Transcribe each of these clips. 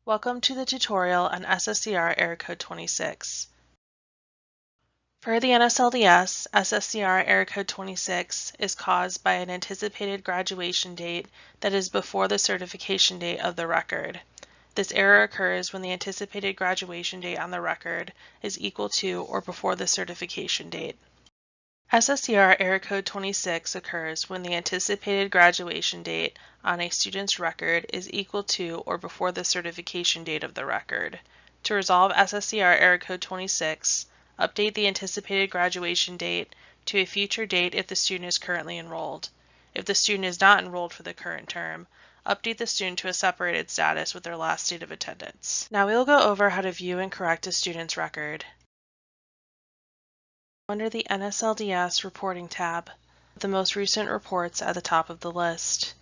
Welcome to the tutorial on SSCR Error Code 26. Per the NSLDS, SSCR Error Code 26 is caused by an anticipated graduation date that is before the certification date of the record. This error occurs when the anticipated graduation date on the record is equal to or before the certification date. SSCR Error Code 26 occurs when the anticipated graduation date on a student's record is equal to or before the certification date of the record. To resolve SSCR Error Code 26, update the anticipated graduation date to a future date if the student is currently enrolled. If the student is not enrolled for the current term, update the student to a separated status with their last date of attendance. Now we will go over how to view and correct a student's record. Under the NSLDS Reporting tab, the most recent reports at the top of the list.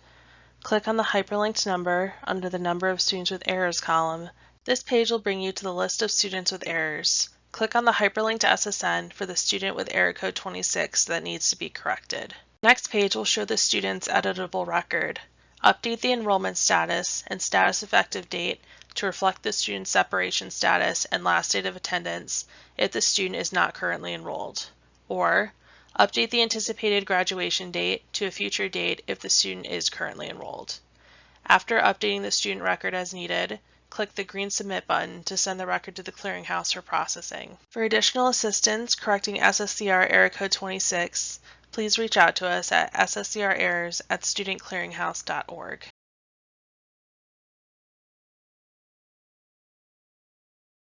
Click on the hyperlinked number under the Number of Students with Errors column. This page will bring you to the list of students with errors. Click on the hyperlinked SSN for the student with error code 26 that needs to be corrected. The next page will show the student's editable record. Update the enrollment status and status effective date to reflect the student's separation status and last date of attendance if the student is not currently enrolled. Or, update the anticipated graduation date to a future date if the student is currently enrolled. After updating the student record as needed, click the green Submit button to send the record to the Clearinghouse for processing. For additional assistance correcting SSCR Error Code 26, please reach out to us at sscrerrors@studentclearinghouse.org.